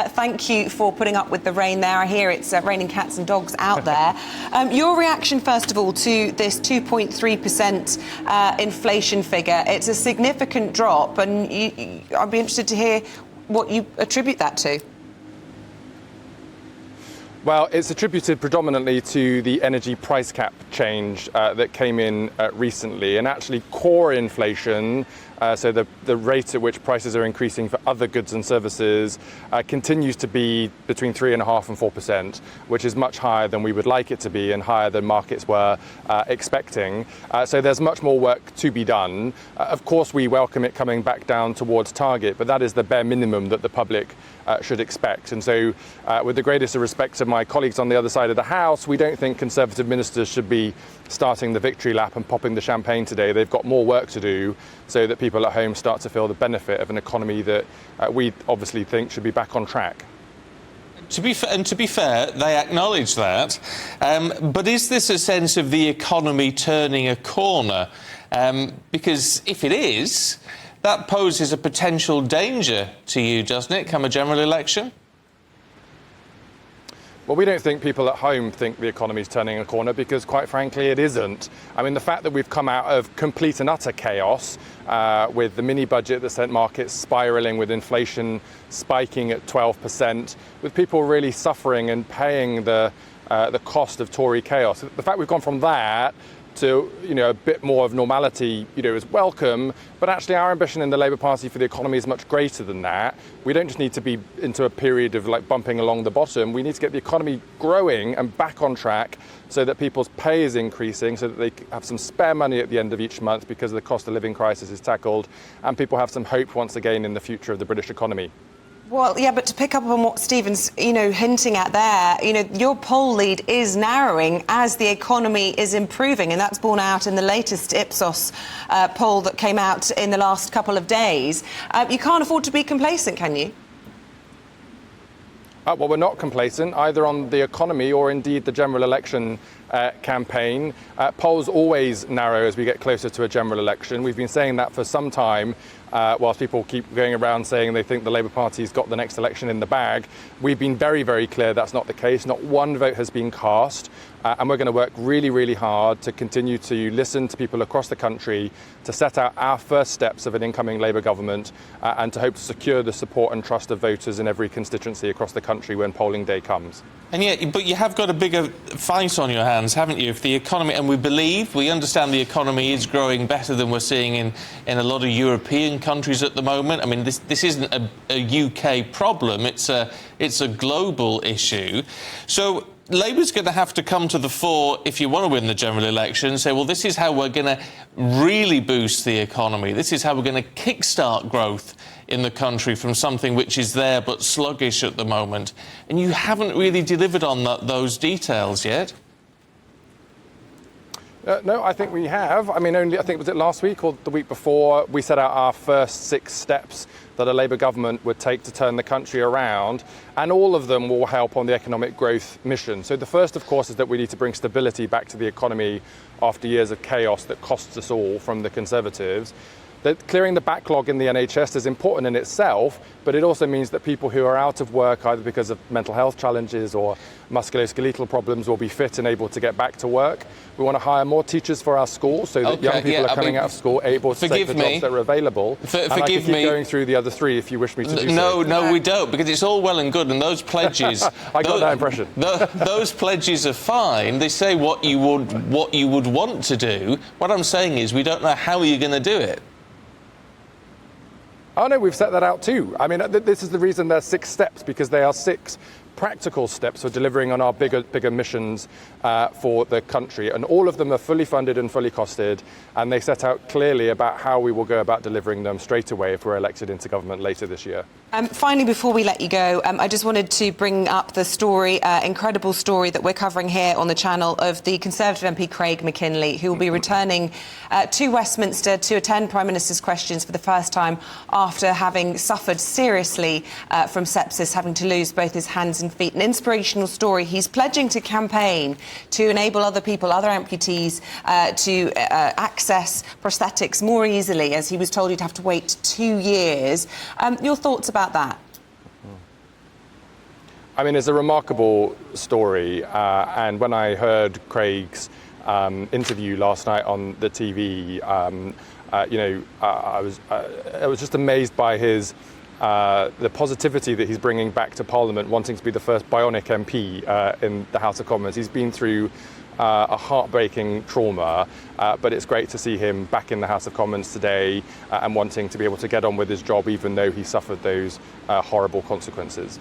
Thank you for putting up with the rain there. I hear it's raining cats and dogs out there. Your reaction, first of all, to this 2.3% inflation figure. It's a significant drop, and I'd be interested to hear what you attribute that to. Well, it's attributed predominantly to the energy price cap change that came in recently, and actually core inflation, so the rate at which prices are increasing for other goods and services, continues to be between 3.5% and 4%, which is much higher than we would like it to be and higher than markets were expecting. So there's much more work to be done. Of course, we welcome it coming back down towards target, but that is the bare minimum that the public should expect. And so, with the greatest of respect to my colleagues on the other side of the House, we don't think Conservative ministers should be starting the victory lap and popping the champagne today. They've got more work to do so that people at home start to feel the benefit of an economy that we obviously think should be back on track. To be fair, they acknowledge that. But is this a sense of the economy turning a corner? Because if it is, that poses a potential danger to you, doesn't it, come a general election? Well, we don't think people at home think the economy's turning a corner because, quite frankly, it isn't. I mean, the fact that we've come out of complete and utter chaos with the mini-budget that sent markets spiralling, with inflation spiking at 12%, with people really suffering and paying the cost of Tory chaos. The fact we've gone from that to, a bit more of normality, is welcome. But actually, our ambition in the Labour Party for the economy is much greater than that. We don't just need to be into a period of bumping along the bottom. We need to get the economy growing and back on track so that people's pay is increasing, so that they have some spare money at the end of each month because the cost of living crisis is tackled, and people have some hope once again in the future of the British economy. Well, yeah, but to pick up on what Stephen's, hinting at there, your poll lead is narrowing as the economy is improving, and that's borne out in the latest Ipsos poll that came out in the last couple of days. You can't afford to be complacent, can you? Well, we're not complacent, either on the economy or indeed the general election campaign. Polls always narrow as we get closer to a general election. We've been saying that for some time, whilst people keep going around saying they think the Labour Party's got the next election in the bag. We've been very, very clear that's not the case. Not one vote has been cast. And we're going to work really, really hard to continue to listen to people across the country, to set out our first steps of an incoming Labour government, and to hope to secure the support and trust of voters in every constituency across the country when polling day comes. And yet, but you have got a bigger fight on your hands, haven't you? If the economy, and we understand the economy is growing better than we're seeing in a lot of European countries at the moment. I mean, this isn't a UK problem. It's a global issue. So Labour's going to have to come to the fore if you want to win the general election and say, well, this is how we're going to really boost the economy. This is how we're going to kickstart growth in the country from something which is there but sluggish at the moment. And you haven't really delivered on those details yet. No, I think we have. I mean, I think was it last week or the week before, we set out our first 6 steps that a Labour government would take to turn the country around, and all of them will help on the economic growth mission. So the first, of course, is that we need to bring stability back to the economy after years of chaos that costs us all from the Conservatives. That clearing the backlog in the NHS is important in itself, but it also means that people who are out of work, either because of mental health challenges or musculoskeletal problems, will be fit and able to get back to work. We want to hire more teachers for our schools so that young people are coming out of school able to take the jobs that are available. And I can keep going through the other 3 if you wish me to do so. No, we don't, because it's all well and good, and those pledges... I got that impression. Those pledges are fine. They say what you would want to do. What I'm saying is we don't know how you're going to do it. Oh, no, we've set that out too. I mean, this is the reason there's 6 steps, because they are 6 practical steps for delivering on our bigger missions for the country. And all of them are fully funded and fully costed, and they set out clearly about how we will go about delivering them straight away if we're elected into government later this year. Finally, before we let you go, I just wanted to bring up the story, incredible story that we're covering here on the channel of the Conservative MP Craig McKinley, who will be returning to Westminster to attend Prime Minister's questions for the first time after having suffered seriously from sepsis, having to lose both his hands and feet. An inspirational story. He's pledging to campaign to enable other people, other amputees, to access prosthetics more easily, as he was told he'd have to wait 2 years. Your thoughts about that? I mean, it's a remarkable story, and when I heard Craig's interview last night on the TV, I was just amazed by his the positivity that he's bringing back to Parliament, wanting to be the first bionic MP in the House of Commons. He's been through a heartbreaking trauma, but it's great to see him back in the House of Commons today and wanting to be able to get on with his job, even though he suffered those horrible consequences.